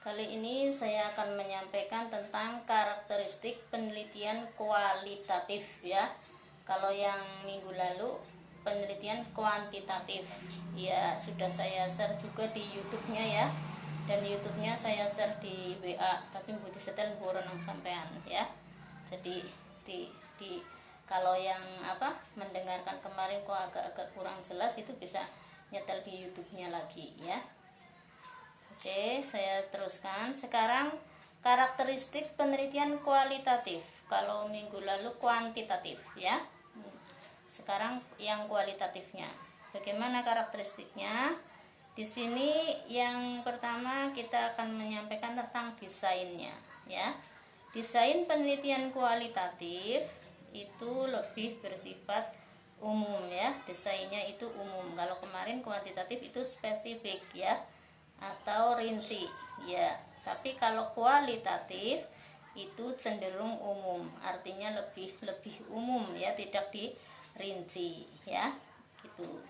Kali ini saya akan menyampaikan tentang karakteristik penelitian kualitatif ya. Kalau yang minggu lalu penelitian kuantitatif ya sudah saya share juga di YouTube-nya ya. Dan YouTube-nya saya share di WA, tapi budi setel buronang sampean ya. Jadi kalau yang mendengarkan kemarin kok agak-agak kurang jelas, itu bisa nyetel di YouTube-nya lagi ya. Oke, saya teruskan. Sekarang karakteristik penelitian kualitatif. Kalau minggu lalu kuantitatif ya. Sekarang yang kualitatifnya. Bagaimana karakteristiknya? Di sini yang pertama kita akan menyampaikan tentang desainnya ya. Desain penelitian kualitatif itu lebih bersifat umum ya. Desainnya itu umum. Kalau kemarin kuantitatif itu spesifik ya, atau rinci ya. Tapi kalau kualitatif itu cenderung umum, artinya lebih umum ya, tidak dirinci ya gitu.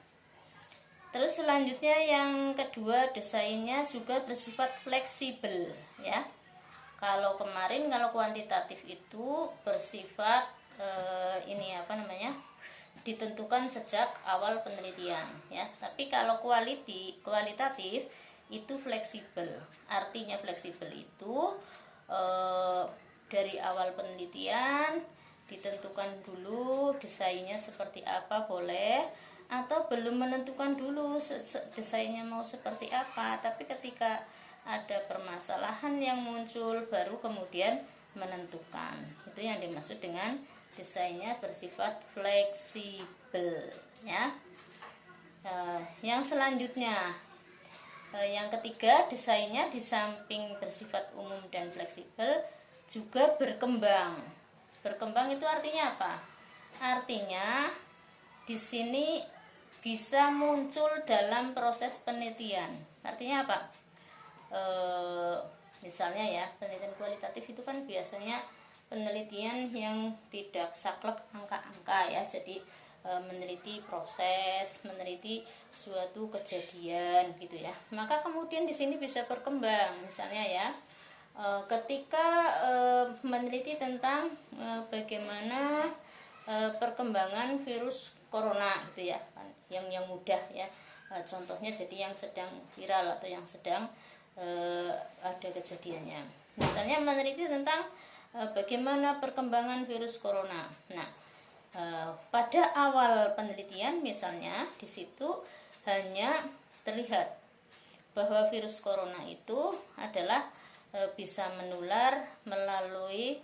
Terus selanjutnya yang kedua, desainnya juga bersifat fleksibel ya. Kalau kemarin kalau kuantitatif itu bersifat ditentukan sejak awal penelitian ya. Tapi kalau kualitatif itu fleksibel. Artinya fleksibel itu dari awal penelitian ditentukan dulu desainnya seperti apa boleh, atau belum menentukan dulu desainnya mau seperti apa, tapi ketika ada permasalahan yang muncul baru kemudian menentukan. Itu yang dimaksud dengan desainnya bersifat fleksibel ya. Yang selanjutnya, yang ketiga, desainnya di samping bersifat umum dan fleksibel juga berkembang. Berkembang itu artinya apa? Artinya di sini bisa muncul dalam proses penelitian. Artinya apa? Misalnya ya, penelitian kualitatif itu kan biasanya penelitian yang tidak saklek angka-angka ya. Jadi meneliti proses, meneliti suatu kejadian gitu ya. Maka kemudian di sini bisa berkembang, misalnya ya, ketika meneliti tentang bagaimana perkembangan virus corona gitu ya, yang mudah ya. Contohnya jadi yang sedang viral atau yang sedang ada kejadiannya. Misalnya meneliti tentang bagaimana perkembangan virus corona. Nah, pada awal penelitian misalnya di situ hanya terlihat bahwa virus corona itu adalah bisa menular melalui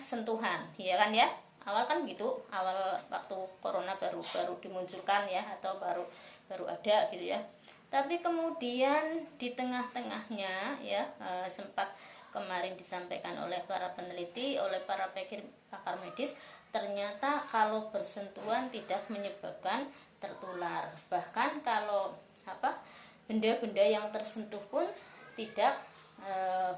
sentuhan, ya kan ya. Awal kan gitu, awal waktu corona baru dimunculkan ya, atau baru ada gitu ya. Tapi kemudian di tengah-tengahnya ya, sempat kemarin disampaikan oleh para peneliti, oleh para pakar medis, ternyata kalau bersentuhan tidak menyebabkan tertular. Bahkan kalau benda-benda yang tersentuh pun tidak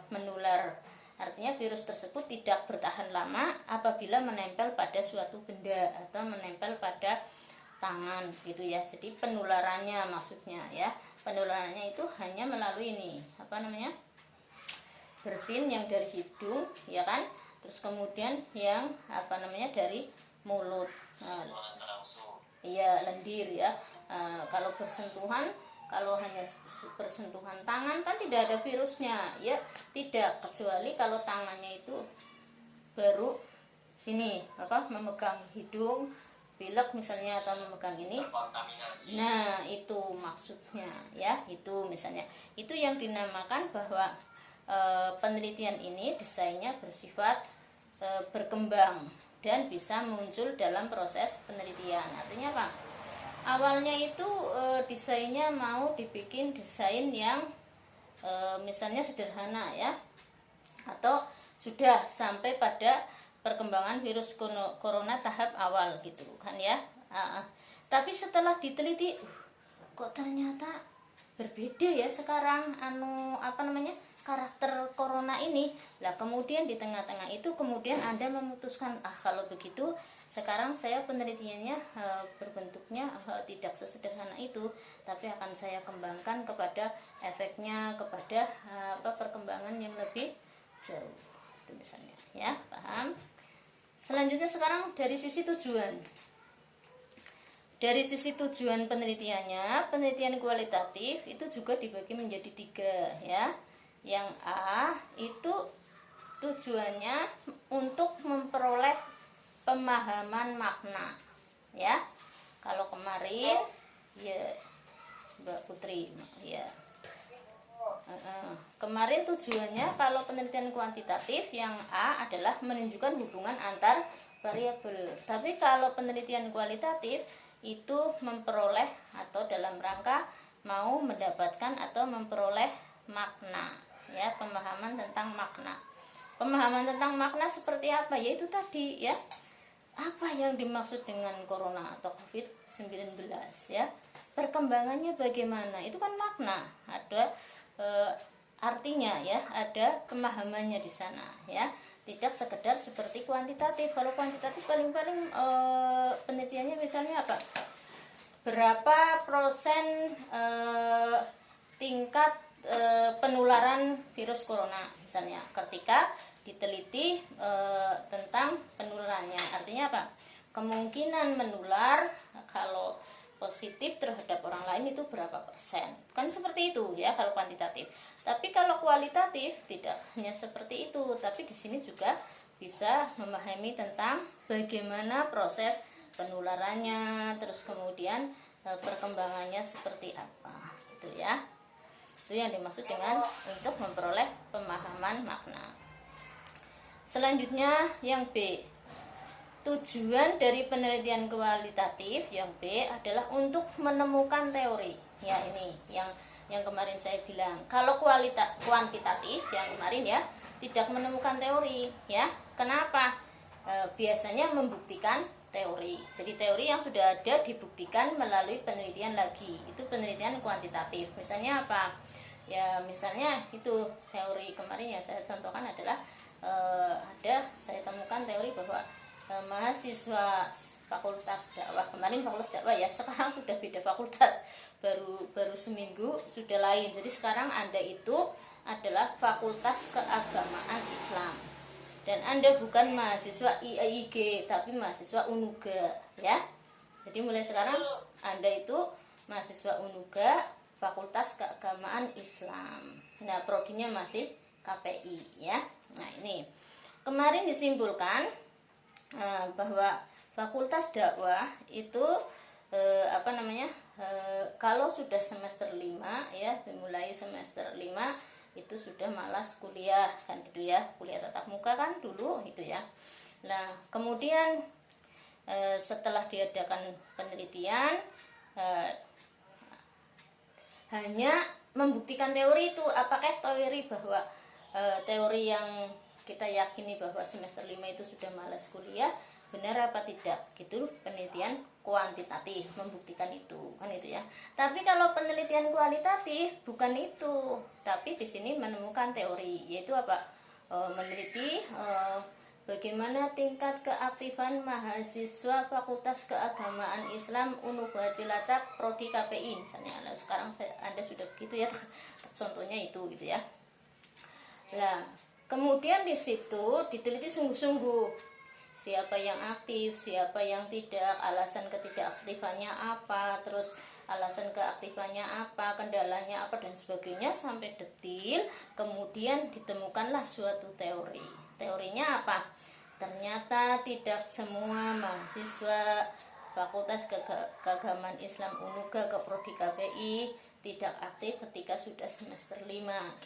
menular. Artinya virus tersebut tidak bertahan lama apabila menempel pada suatu benda atau menempel pada tangan gitu ya. Jadi penularannya maksudnya ya, penularannya itu hanya melalui bersin yang dari hidung ya kan, terus kemudian yang dari mulut, iya lendir ya. Kalau bersentuhan, kalau hanya bersentuhan tangan kan tidak ada virusnya ya, tidak, kecuali kalau tangannya itu baru sini memegang hidung, pilek misalnya, atau memegang ini. Nah itu maksudnya ya, itu misalnya, itu yang dinamakan bahwa penelitian ini desainnya bersifat berkembang dan bisa muncul dalam proses penelitian. Artinya apa? Awalnya itu desainnya mau dibikin desain yang misalnya sederhana ya, atau sudah sampai pada perkembangan virus corona tahap awal gitu kan ya. Tapi setelah diteliti, kok ternyata berbeda ya sekarang karakter corona ini. Lah kemudian di tengah-tengah itu kemudian Anda memutuskan, kalau begitu Sekarang saya penelitiannya berbentuknya tidak sesederhana itu, tapi akan saya kembangkan kepada efeknya, kepada perkembangan yang lebih jauh. Itu misalnya, ya, paham? Selanjutnya sekarang dari sisi tujuan. Dari sisi tujuan penelitiannya, penelitian kualitatif itu juga dibagi menjadi 3, ya. Yang A itu tujuannya untuk memperoleh pemahaman makna, ya. Kalau kemarin ya Mbak Putri, ya. Kemarin tujuannya kalau penelitian kuantitatif yang A adalah menunjukkan hubungan antar variabel. Tapi kalau penelitian kualitatif itu memperoleh atau dalam rangka mau mendapatkan atau memperoleh makna, ya, pemahaman tentang makna. Pemahaman tentang makna seperti apa? Yaitu tadi, ya. Apa yang dimaksud dengan corona atau COVID-19, ya? Perkembangannya bagaimana? Itu kan makna. Ada artinya, ya, ada pemahamannya di sana, ya. Tidak sekedar seperti kuantitatif. Kalau kuantitatif paling-paling penelitiannya misalnya apa? Berapa persen tingkat penularan virus corona misalnya ketika diteliti tentang penularannya. Artinya apa? Kemungkinan menular kalau positif terhadap orang lain itu berapa persen? Kan seperti itu, ya, kalau kuantitatif. Tapi kalau kualitatif tidak hanya seperti itu, tapi di sini juga bisa memahami tentang bagaimana proses penularannya, terus kemudian perkembangannya seperti apa, itu, ya. Itu yang dimaksud dengan untuk memperoleh pemahaman makna. Selanjutnya yang B. Tujuan dari penelitian kualitatif yang B adalah untuk menemukan teori. Ya, ini yang kemarin saya bilang. Kalau kuantitatif yang kemarin, ya, tidak menemukan teori, ya. Kenapa? Biasanya membuktikan teori. Jadi teori yang sudah ada dibuktikan melalui penelitian lagi. Itu penelitian kuantitatif. Misalnya apa? Ya, misalnya itu teori kemarin yang saya contohkan adalah saya temukan teori bahwa mahasiswa fakultas dakwah, kemarin fakultas dakwah, ya, sekarang sudah beda fakultas, baru seminggu sudah lain. Jadi sekarang Anda itu adalah fakultas keagamaan Islam dan Anda bukan mahasiswa IAIG tapi mahasiswa UNUGA, ya. Jadi mulai sekarang Anda itu mahasiswa UNUGA fakultas keagamaan Islam. Nah, prodinya masih KPI, ya. Nah, ini kemarin disimpulkan bahwa fakultas dakwah itu kalau sudah semester 5, ya, mulai semester 5 itu sudah malas kuliah, kan gitu, ya. Kuliah tatap muka kan dulu itu, ya. Nah, kemudian setelah diadakan penelitian hanya membuktikan teori itu. Apakah teori bahwa teori yang kita yakini bahwa semester 5 itu sudah malas kuliah benar apa tidak? Gitu penelitian kuantitatif membuktikan itu, kan itu, ya. Tapi kalau penelitian kualitatif bukan itu, tapi di sini menemukan teori, yaitu apa? Meneliti bagaimana tingkat keaktifan mahasiswa Fakultas Keagamaan Islam UNUGA Cilacap prodi KPI misalnya. Nah, sekarang Anda sudah begitu, ya, contohnya itu, gitu, ya. Nah, kemudian di situ diteliti sungguh-sungguh siapa yang aktif, siapa yang tidak, alasan ketidakaktifannya apa, terus alasan keaktifannya apa, kendalanya apa, dan sebagainya sampai detil. Kemudian ditemukanlah suatu teori. Teorinya apa? Ternyata tidak semua mahasiswa Fakultas Keagamaan Islam UNUGA ke prodi KPI tidak aktif ketika sudah semester 5,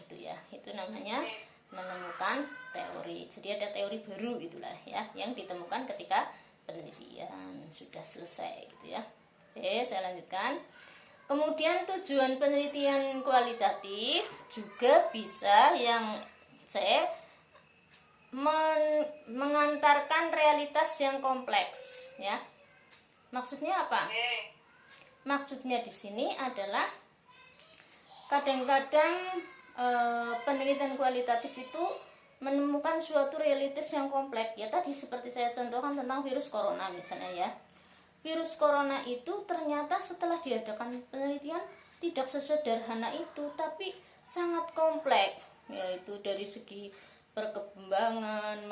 gitu, ya. Itu namanya menemukan teori. Jadi ada teori baru, itulah, ya, yang ditemukan ketika penelitian sudah selesai, gitu, ya. Oke, saya lanjutkan. Kemudian tujuan penelitian kualitatif juga bisa yang saya mengantarkan realitas yang kompleks, ya. Maksudnya apa? Maksudnya di sini adalah kadang-kadang penelitian kualitatif itu menemukan suatu realitas yang kompleks. Ya tadi seperti saya contohkan tentang virus corona misalnya ya. Virus corona itu ternyata setelah diadakan penelitian tidak sesederhana itu, tapi sangat kompleks, yaitu dari segi perkembangan,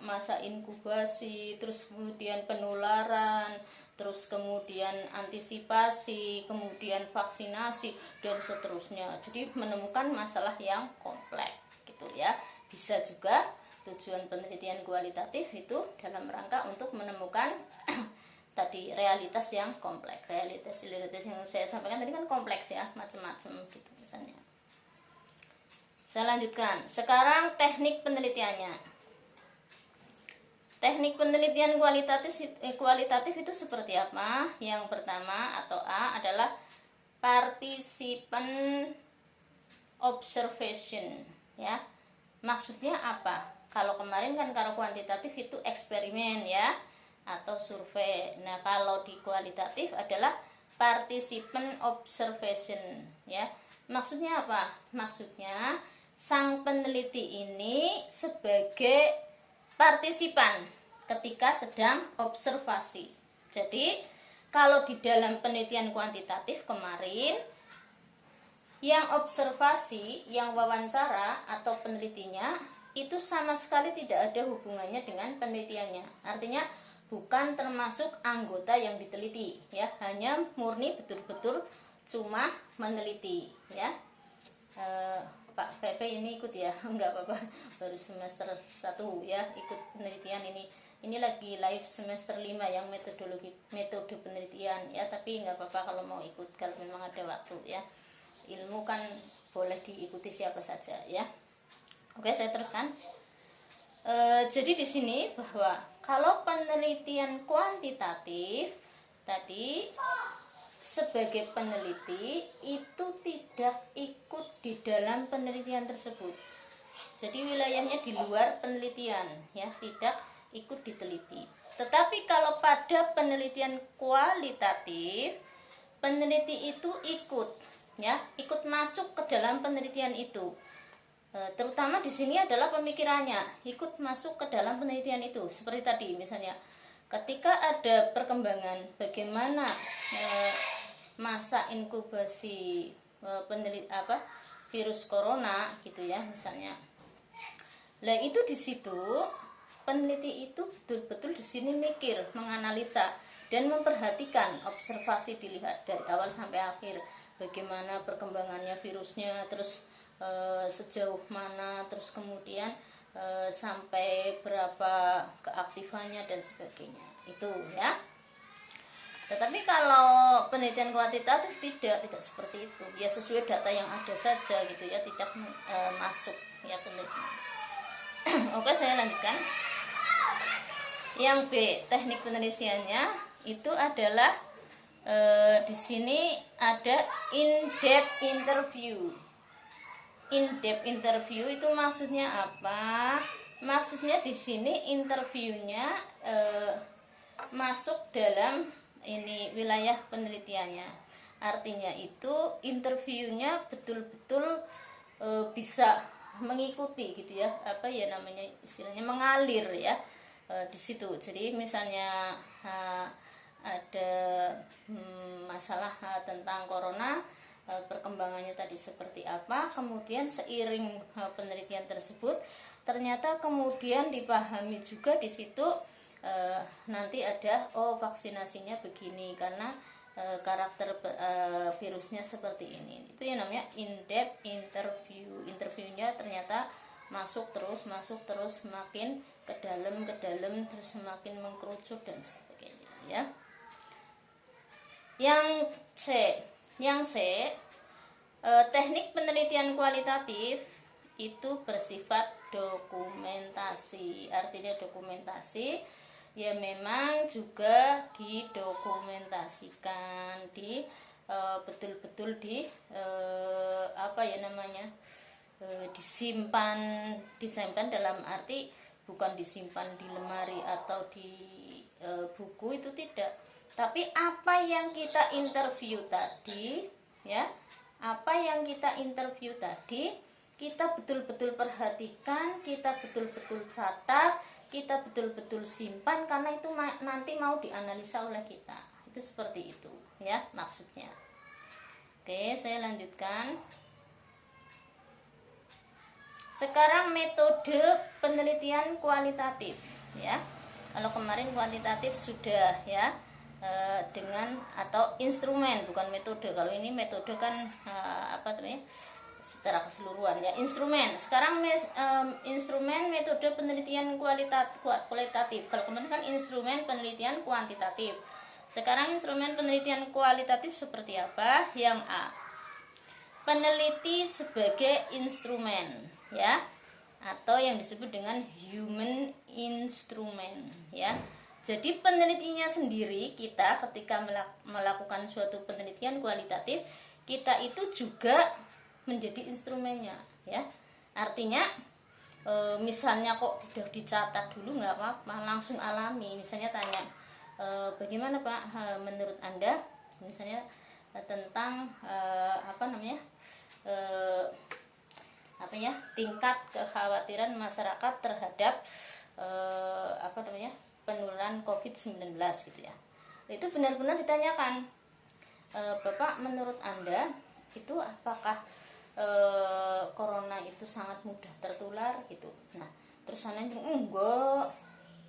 masa inkubasi, terus kemudian penularan, terus kemudian antisipasi, kemudian vaksinasi dan seterusnya. Jadi menemukan masalah yang kompleks gitu ya. Bisa juga tujuan penelitian kualitatif itu dalam rangka untuk menemukan tadi realitas yang kompleks. Realitas yang saya sampaikan tadi kan kompleks ya, macam-macam gitu misalnya. Saya lanjutkan. Sekarang teknik penelitiannya. Teknik penelitian kualitatif itu seperti apa? Yang pertama atau A adalah participant observation ya. Maksudnya apa? Kalau kemarin kan kalau kuantitatif itu eksperimen ya atau survei. Nah, kalau di kualitatif adalah participant observation ya. Maksudnya apa? Maksudnya sang peneliti ini sebagai partisipan ketika sedang observasi. Jadi, kalau di dalam penelitian kuantitatif kemarin yang observasi, yang wawancara atau penelitinya itu sama sekali tidak ada hubungannya dengan penelitiannya. Artinya bukan termasuk anggota yang diteliti ya, hanya murni betul-betul cuma meneliti ya. Pak Pepe ini ikut ya, enggak apa-apa, baru semester 1 ya ikut penelitian ini. Ini lagi live semester 5 yang metode penelitian ya, tapi enggak apa-apa kalau mau ikut kalau memang ada waktu ya. Ilmu kan boleh diikuti siapa saja ya. Oke, saya teruskan. Jadi di sini bahwa kalau penelitian kuantitatif tadi sebagai peneliti itu tidak ikut di dalam penelitian tersebut. Jadi wilayahnya di luar penelitian ya, tidak ikut diteliti. Tetapi kalau pada penelitian kualitatif, peneliti itu ikut ya, ikut masuk ke dalam penelitian itu. Terutama di sini adalah pemikirannya, ikut masuk ke dalam penelitian itu. Seperti tadi misalnya, ketika ada perkembangan bagaimana masa inkubasi virus corona gitu ya misalnya. Nah, itu di situ peneliti itu betul-betul di sini mikir, menganalisa dan memperhatikan, observasi dilihat dari awal sampai akhir. Bagaimana perkembangannya virusnya, terus sejauh mana, terus kemudian sampai berapa keaktifannya dan sebagainya. Itu ya. Tetapi kalau penelitian kuantitatif tidak seperti itu. Ya sesuai data yang ada saja gitu ya, tidak masuk ya penelitian. Oke, saya lanjutkan. Yang B, teknik penelitiannya itu adalah di sini ada in-depth interview. In-depth interview itu maksudnya apa? Maksudnya di sini interviewnya masuk dalam ini wilayah penelitiannya. Artinya itu interviewnya betul-betul bisa mengikuti gitu ya, apa ya namanya istilahnya mengalir ya di situ. Jadi misalnya ada masalah tentang corona, perkembangannya tadi seperti apa, kemudian seiring penelitian tersebut ternyata kemudian dipahami juga di situ nanti ada vaksinasinya begini karena karakter virusnya seperti ini. Itu yang namanya in-depth interview. Interviewnya ternyata masuk terus semakin ke dalam terus semakin mengkerucut dan sebagainya ya. Yang C, teknik penelitian kualitatif itu bersifat dokumentasi. Artinya dokumentasi ya memang juga didokumentasikan, betul-betul disimpan dalam arti bukan disimpan di lemari atau di buku, itu tidak. Tapi apa yang kita interview tadi ya, kita betul-betul perhatikan, kita betul-betul catat, kita betul-betul simpan, karena itu nanti mau dianalisa oleh kita. Itu seperti itu ya maksudnya. Oke, saya lanjutkan. Sekarang metode penelitian kualitatif ya. Kalau kemarin kuantitatif sudah ya, dengan atau instrumen, bukan metode. Kalau ini metode kan apa namanya, secara keseluruhan ya, instrumen. Sekarang instrumen metode penelitian kualitatif. Kalau kemarin kan instrumen penelitian kuantitatif. Sekarang instrumen penelitian kualitatif seperti apa? Yang A, peneliti sebagai instrumen ya, atau yang disebut dengan human instrument ya. Jadi penelitinya sendiri, kita ketika melakukan suatu penelitian kualitatif, kita itu juga menjadi instrumennya ya. Artinya misalnya kok tidak dicatat dulu, nggak apa-apa, langsung alami. Misalnya tanya, bagaimana Pak menurut Anda misalnya tentang apa namanya, tingkat kekhawatiran masyarakat terhadap apa namanya, penularan COVID-19 gitu ya. Itu benar-benar ditanyakan, Bapak menurut Anda itu apakah corona itu sangat mudah tertular gitu. Nah, terus sana enggak.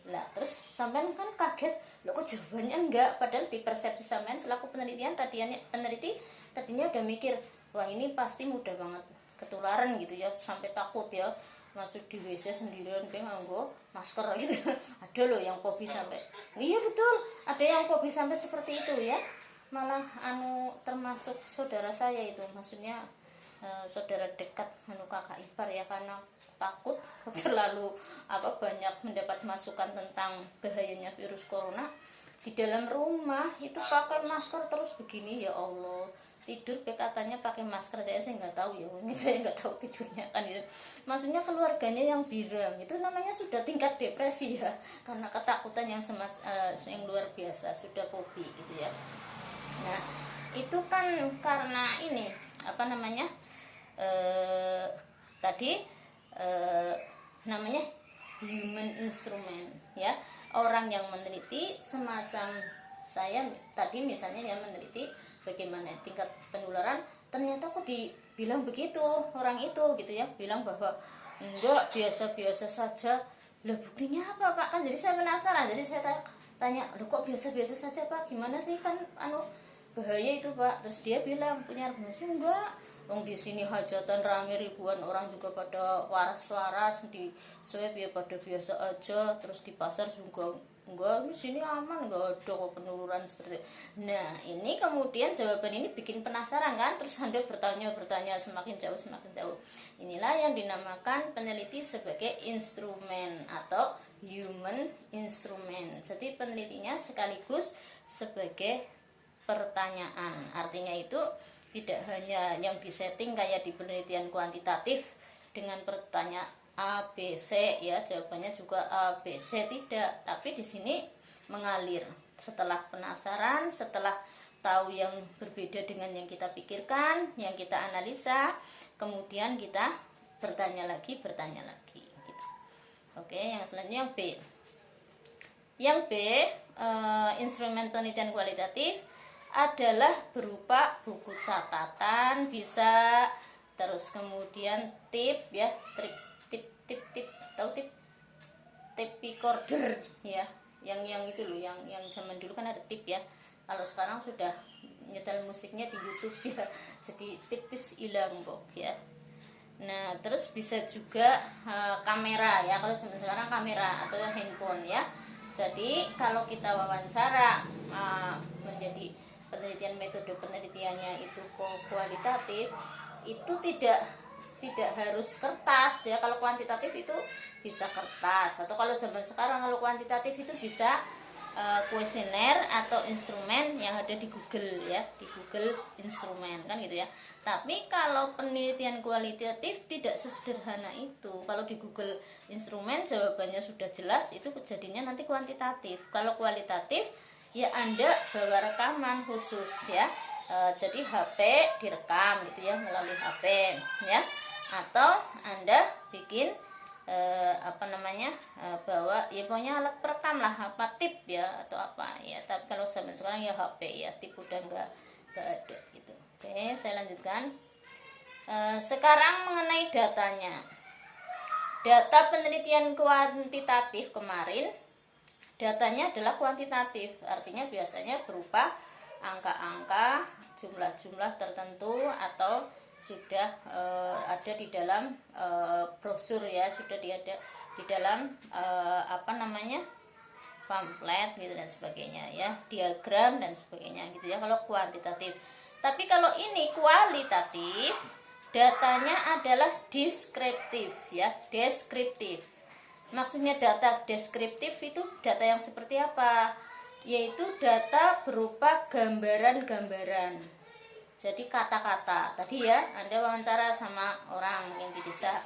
Lah, terus sampean kan kaget, loh kok jawabannya enggak, padahal di persepsi sampean selaku peneliti tadinya udah mikir, wah ini pasti mudah banget ketularan gitu ya, sampai takut ya masuk di WC sendirian kayak nganggo masker gitu. Ada loh yang fobi sampai, iya betul, ada yang fobi sampai seperti itu ya. Malah termasuk saudara saya itu, maksudnya saudara dekat kakak ipar ya, karena takut terlalu banyak mendapat masukan tentang bahayanya virus corona, di dalam rumah itu pakai masker terus begini. Ya Allah, tidur katanya pakai masker, saya nggak tahu ya, ini saya nggak tahu tidurnya kan gitu. Maksudnya keluarganya yang bilang itu namanya sudah tingkat depresi ya, karena ketakutan yang yang luar biasa, sudah fobi gitu ya. Nah itu kan karena ini apa namanya, tadi namanya human instrument ya, orang yang meneliti semacam saya tadi misalnya, yang meneliti bagaimana tingkat penularan, ternyata kok dibilang begitu orang itu gitu ya, bilang bahwa enggak, biasa-biasa saja. Lah buktinya apa Pak? Kan jadi saya penasaran, jadi saya tanya, loh kok biasa-biasa saja Pak, gimana sih, kan bahaya itu Pak. Terus dia bilang, punya argumen, enggak, di sini hajatan rame ribuan orang juga pada waras-waras, di swab ya pada biasa aja, terus di pasar juga enggak, di sini aman, enggak ada kok penularan seperti itu. Nah ini kemudian jawaban ini bikin penasaran kan, terus Anda bertanya semakin jauh. Inilah yang dinamakan peneliti sebagai instrumen atau human instrument. Jadi penelitinya sekaligus sebagai pertanyaan. Artinya itu tidak hanya yang disetting kayak di penelitian kuantitatif dengan pertanyaan A, B, C ya, jawabannya juga A, B, C, tidak. Tapi di sini mengalir. Setelah penasaran, setelah tahu yang berbeda dengan yang kita pikirkan, yang kita analisa, kemudian kita bertanya lagi gitu. Oke, yang selanjutnya yang B. Yang B, instrumen penelitian kualitatif adalah berupa buku catatan, bisa, terus kemudian tip ya, tip tahu tip recorder ya, yang itu loh, yang zaman dulu kan ada tip ya, kalau sekarang sudah nyetel musiknya di YouTube ya, jadi tipis hilang kok ya. Nah terus bisa juga kamera ya, kalau zaman sekarang kamera atau handphone ya. Jadi kalau kita wawancara menjadi penelitian, metode penelitiannya itu kualitatif, itu tidak harus kertas ya. Kalau kuantitatif itu bisa kertas, atau kalau zaman sekarang kalau kuantitatif itu bisa kuesioner atau instrumen yang ada di Google ya, di Google instrumen kan gitu ya. Tapi kalau penelitian kualitatif tidak sesederhana itu. Kalau di Google instrumen jawabannya sudah jelas, itu jadinya nanti kuantitatif. Kalau kualitatif ya Anda bawa rekaman khusus ya, jadi HP direkam gitu ya, melalui HP ya, atau Anda bikin bawa ya pokoknya alat perekam lah, apa tip ya atau apa ya. Tapi kalau zaman sekarang ya HP ya, tip udah nggak ada gitu. Oke, saya lanjutkan. Sekarang mengenai datanya, data penelitian kuantitatif kemarin, datanya adalah kuantitatif, artinya biasanya berupa angka-angka, jumlah-jumlah tertentu, atau sudah ada di dalam brosur ya, sudah ada di dalam pamflet gitu dan sebagainya ya, diagram dan sebagainya gitu ya kalau kuantitatif. Tapi kalau ini kualitatif, datanya adalah deskriptif ya, deskriptif. Maksudnya data deskriptif itu data yang seperti apa? Yaitu data berupa gambaran-gambaran. Jadi kata-kata. Tadi ya, Anda wawancara sama orang yang di desa.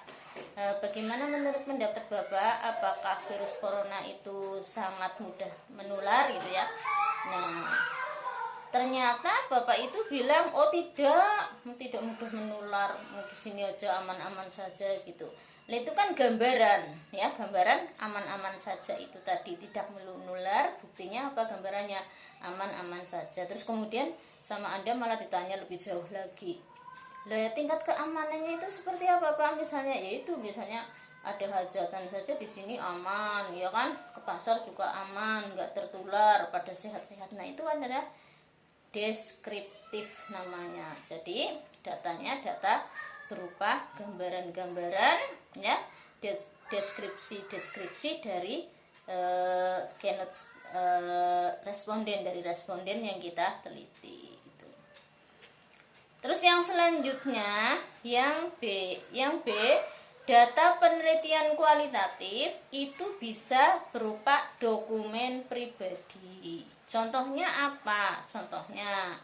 Bagaimana menurut pendapat Bapak, apakah virus corona itu sangat mudah menular gitu ya? Nah, ternyata Bapak itu bilang, oh tidak mudah menular, di sini aja aman-aman saja gitu. Nah, itu kan gambaran ya, gambaran aman-aman saja itu tadi, tidak menular. Buktinya apa? Gambarannya aman-aman saja. Terus kemudian sama Anda malah ditanya lebih jauh lagi, lah tingkat keamanannya itu seperti apa Pak? Misalnya yaitu misalnya ada hajatan saja di sini aman ya kan, ke pasar juga aman, nggak tertular, pada sehat-sehat. Nah itu adalah deskriptif namanya. Jadi datanya data berupa gambaran-gambaran ya, deskripsi dari responden, dari responden yang kita teliti gitu. Terus yang selanjutnya yang B data penelitian kualitatif itu bisa berupa dokumen pribadi. Contohnya apa? Contohnya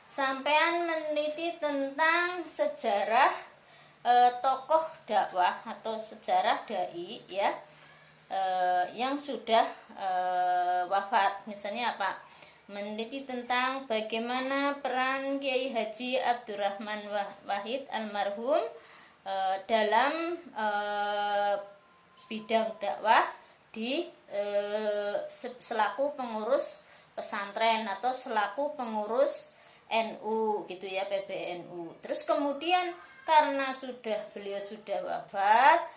sampean meneliti tentang sejarah tokoh dakwah atau sejarah dai ya, yang sudah wafat. Misalnya apa? Meneliti tentang bagaimana peran Kiai Haji Abdurrahman Wahid almarhum dalam bidang dakwah di selaku pengurus pesantren atau selaku pengurus NU gitu ya, PBNU. Terus kemudian karena beliau sudah wafat,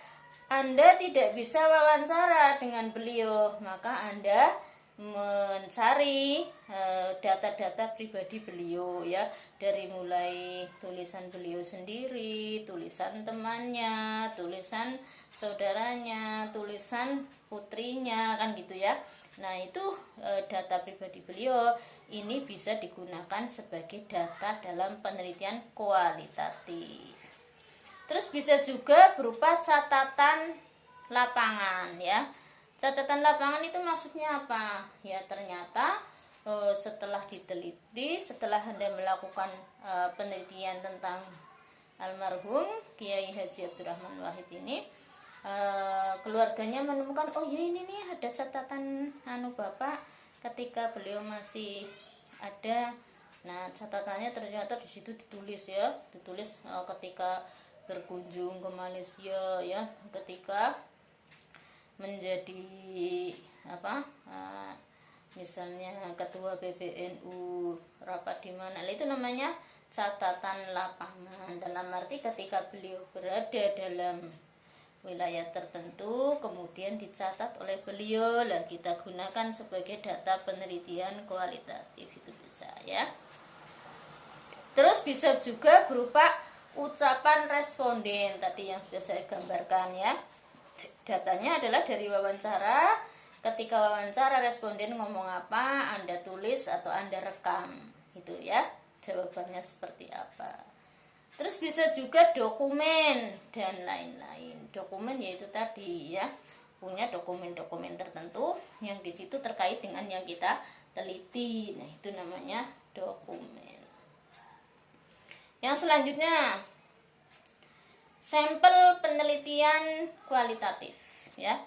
Anda tidak bisa wawancara dengan beliau, maka Anda mencari data-data pribadi beliau ya, dari mulai tulisan beliau sendiri, tulisan temannya, tulisan saudaranya, tulisan putrinya kan gitu ya. Nah itu data pribadi beliau ini bisa digunakan sebagai data dalam penelitian kualitatif. Terus bisa juga berupa catatan lapangan ya. Catatan lapangan itu maksudnya apa? Ya ternyata setelah diteliti, setelah Anda melakukan penelitian tentang almarhum Kiai Haji Abdurrahman Wahid ini, keluarganya menemukan, oh ya ini nih ada catatan Bapak ketika beliau masih ada. Nah catatannya ternyata di situ ditulis ketika berkunjung ke Malaysia ya, ketika menjadi misalnya ketua PBNU rapat di mana, itu namanya catatan lapangan. Dalam arti ketika beliau berada dalam wilayah tertentu kemudian dicatat oleh beliau, lah kita gunakan sebagai data penelitian kualitatif, itu bisa ya. Terus bisa juga berupa ucapan responden tadi yang sudah saya gambarkan ya. Datanya adalah dari wawancara. Ketika wawancara responden ngomong apa, Anda tulis atau Anda rekam gitu ya, jawabannya seperti apa. Terus bisa juga dokumen dan lain-lain. Dokumen yaitu tadi ya, punya dokumen-dokumen tertentu yang di situ terkait dengan yang kita teliti. Nah itu namanya dokumen. Yang selanjutnya sampel penelitian kualitatif ya.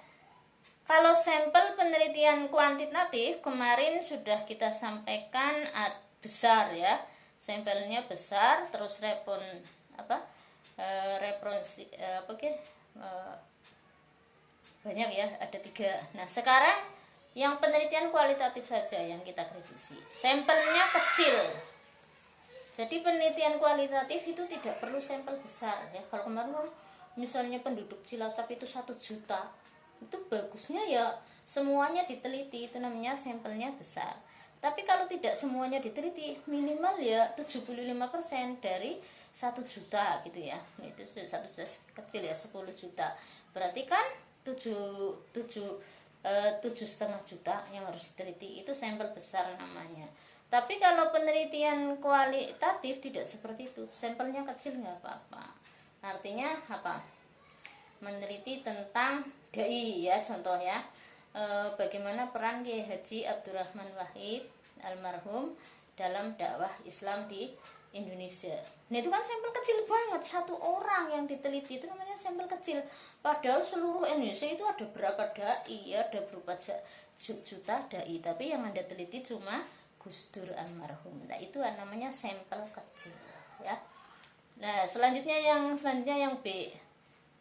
Kalau sampel penelitian kuantitatif kemarin sudah kita sampaikan besar ya, sampelnya besar, terus banyak ya, ada 3. Nah sekarang yang penelitian kualitatif saja yang kita kritisi, sampelnya kecil. Jadi penelitian kualitatif itu tidak perlu sampel besar ya. Kalau kemarin misalnya penduduk Cilacap itu 1 juta, itu bagusnya ya semuanya diteliti, itu namanya sampelnya besar. Tapi kalau tidak semuanya diteliti, minimal ya 75% dari 1 juta gitu ya. Itu 1 juta kecil ya, 10 juta. Berarti kan 7,5 juta yang harus diteliti, itu sampel besar namanya. Tapi kalau penelitian kualitatif tidak seperti itu, sampelnya kecil nggak apa-apa. Artinya apa? Meneliti tentang dai ya, contoh ya, bagaimana peran Kiai Haji Abdurrahman Wahid almarhum dalam dakwah Islam di Indonesia. Nah itu kan sampel kecil banget, 1 orang yang diteliti, itu namanya sampel kecil. Padahal seluruh Indonesia itu ada berapa dai ya, ada berapa juta dai, tapi yang Anda teliti cuma Gus Dur almarhum. Nah itu namanya sampel kecil ya. Nah selanjutnya yang B,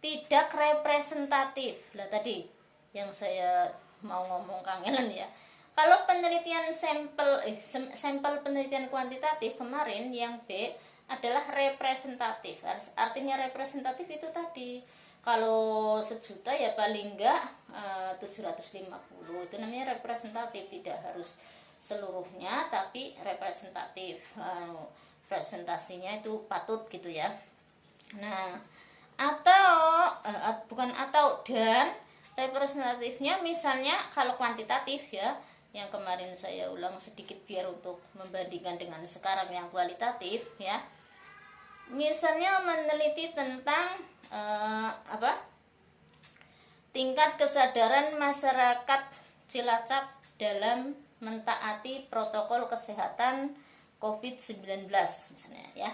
tidak representatif. Lah tadi yang saya mau ngomong kangenan ya. Kalau penelitian sampel penelitian kuantitatif kemarin yang B adalah representatif. Artinya representatif itu tadi, kalau 1 juta ya paling enggak 750, itu namanya representatif, tidak harus seluruhnya tapi representatif, presentasinya itu patut gitu ya. Nah dan representatifnya misalnya kalau kuantitatif ya, yang kemarin saya ulang sedikit biar untuk membandingkan dengan sekarang yang kualitatif ya. Misalnya meneliti tentang tingkat kesadaran masyarakat Cilacap dalam mentaati protokol kesehatan COVID-19 misalnya ya.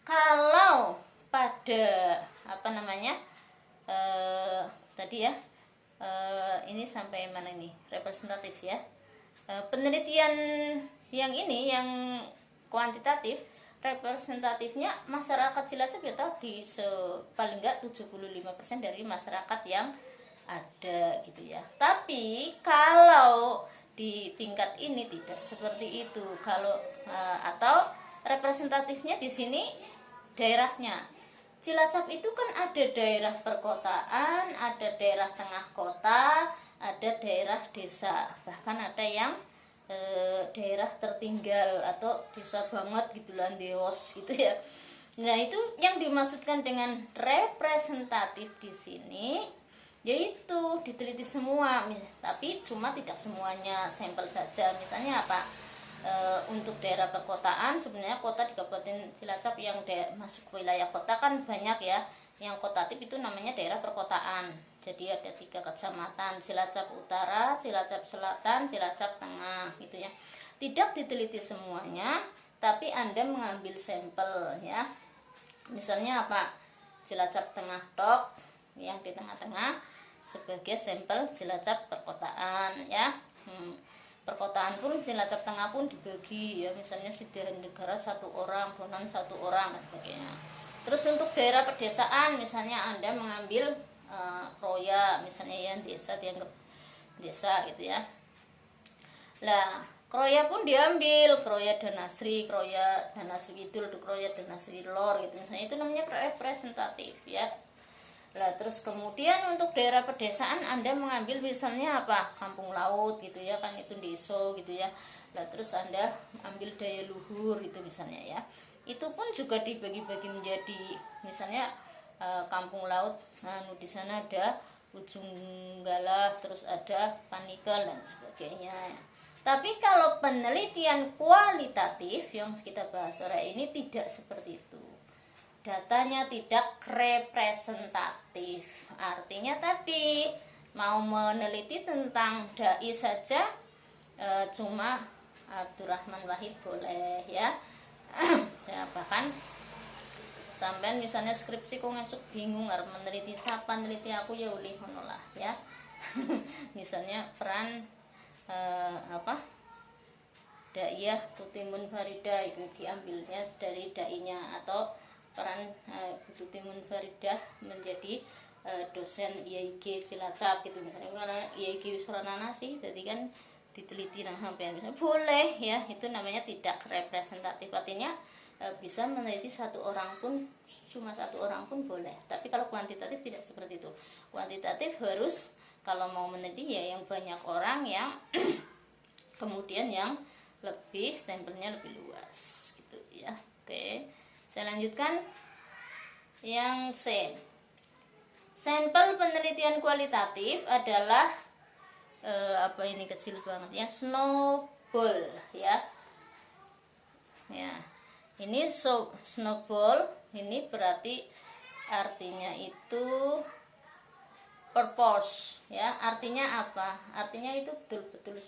Kalau pada tadi ya, ini sampai mana ini representatif ya, penelitian yang ini yang kuantitatif, representatifnya masyarakat Cilacap ya tadi paling enggak 75% dari masyarakat yang ada gitu ya. Tapi kalau di tingkat ini tidak seperti itu. Kalau atau representatifnya di sini daerahnya. Cilacap itu kan ada daerah perkotaan, ada daerah tengah kota, ada daerah desa, bahkan ada yang daerah tertinggal atau desa banget gitu lah, deos gitu ya. Nah itu yang dimaksudkan dengan representatif di sini, yaitu diteliti semua, tapi cuma tidak semuanya, sampel saja. Misalnya apa? Untuk daerah perkotaan, sebenarnya kota di Kabupaten Cilacap yang masuk wilayah kota kan banyak ya. Yang kotatif itu namanya daerah perkotaan. Jadi ada 3 kecamatan, Cilacap Utara, Cilacap Selatan, Cilacap Tengah gitu ya. Tidak diteliti semuanya, tapi Anda mengambil sampel ya. Misalnya apa? Cilacap Tengah tok yang di tengah-tengah sebagai sampel Cilacap perkotaan ya. Perkotaan pun Cilacap Tengah pun dibagi ya, misalnya Sidahan Negara 1 orang, Bonan 1 orang dan sebagainya. Terus untuk daerah pedesaan misalnya Anda mengambil Kroya misalnya yang desa, dianggap desa gitu ya. Lah Kroya pun diambil, Kroya Danasri, Kroya Danasri Kidul, Kroya Danasri Lor gitu misalnya, itu namanya representatif ya. Lah terus kemudian untuk daerah pedesaan Anda mengambil misalnya apa? Kampung Laut gitu ya, kan itu desa gitu ya. Lah terus Anda ambil daya luhur itu misalnya ya. Itu pun juga dibagi-bagi menjadi misalnya Kampung Laut, di sana ada Ujung Galah, terus ada Panikel dan sebagainya. Tapi kalau penelitian kualitatif yang kita bahas sore ini tidak seperti itu. Datanya tidak representatif. Artinya tadi mau meneliti tentang dai saja cuma Abdurrahman Wahid boleh ya. Ya bahkan sampai misalnya skripsi kok ngasuk bingung harus meneliti siapa, meneliti aku ya uli lah ya. Misalnya peran Daiyah Tutimun Farida itu diambilnya dari dainya, atau peran Bu Tuti Munfaridah menjadi dosen IAIG Cilacap gitu. Misalnya karena IAIG Wisranana sih jadi kan diteliti nang sampean misalnya boleh ya, itu namanya tidak representatif, artinya bisa meneliti cuma satu orang pun boleh. Tapi kalau kuantitatif tidak seperti itu. Kuantitatif harus kalau mau meneliti ya yang banyak orang, yang kemudian yang lebih sampelnya lebih luas gitu ya. Oke, saya lanjutkan yang C. Sampel penelitian kualitatif adalah apa ini kecil banget ya, snowball ya. Ya, ini snowball ini berarti artinya itu purpose ya. Artinya apa? Artinya itu betul-betul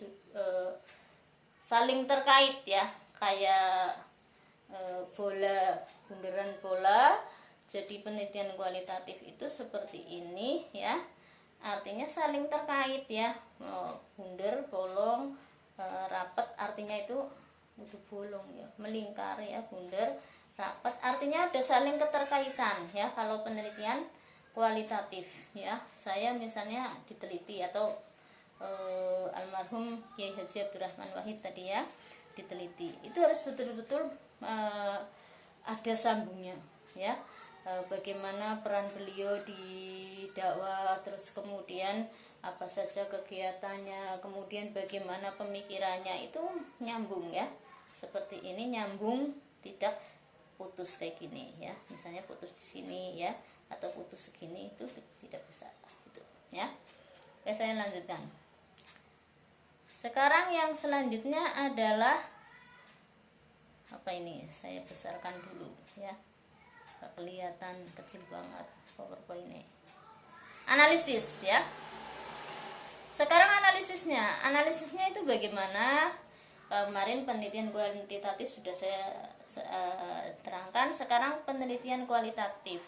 saling terkait ya, kayak bunderan bola. Jadi penelitian kualitatif itu seperti ini ya, artinya saling terkait ya. Bunder, bolong, rapat, artinya itu bolong ya, melingkar ya, bunder, rapat, artinya ada saling keterkaitan ya kalau penelitian kualitatif ya. Saya misalnya diteliti atau almarhum Kiai Haji Abdurrahman Wahid tadi ya diteliti, itu harus betul-betul ada sambungnya ya. Bagaimana peran beliau di dakwah, terus kemudian apa saja kegiatannya, kemudian bagaimana pemikirannya, itu nyambung ya. Seperti ini nyambung, tidak putus kayak gini ya. Misalnya putus di sini ya, atau putus segini, itu tidak bisa gitu ya. Oke, saya lanjutkan. Sekarang yang selanjutnya adalah apa ini? Saya besarkan dulu ya. Gak kelihatan, kecil banget PowerPoint-nya. Analisis ya. Sekarang analisisnya itu bagaimana? Kemarin penelitian kuantitatif sudah saya terangkan. Sekarang penelitian kualitatif.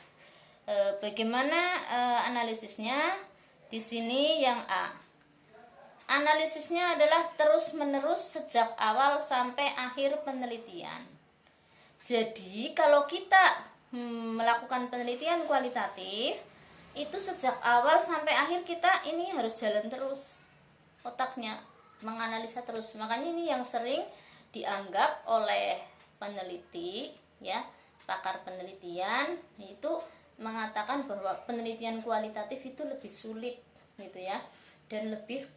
Bagaimana analisisnya? Di sini yang A. Analisisnya adalah terus-menerus sejak awal sampai akhir penelitian. Jadi kalau kita melakukan penelitian kualitatif itu sejak awal sampai akhir kita ini harus jalan terus otaknya, menganalisa terus. Makanya ini yang sering dianggap oleh peneliti ya, pakar penelitian itu mengatakan bahwa penelitian kualitatif itu lebih sulit gitu ya, dan lebih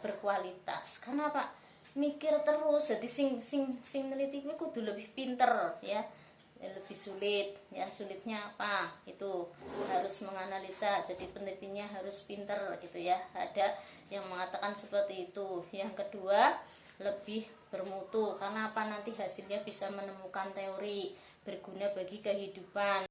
berkualitas. Karena apa? Mikir terus, jadi sing neliti kudu lebih pinter ya, lebih sulit ya. Sulitnya apa? Itu harus menganalisa, jadi penelitinya harus pinter gitu ya. Ada yang mengatakan seperti itu. Yang kedua, lebih bermutu. Karena apa? Nanti hasilnya bisa menemukan teori berguna bagi kehidupan.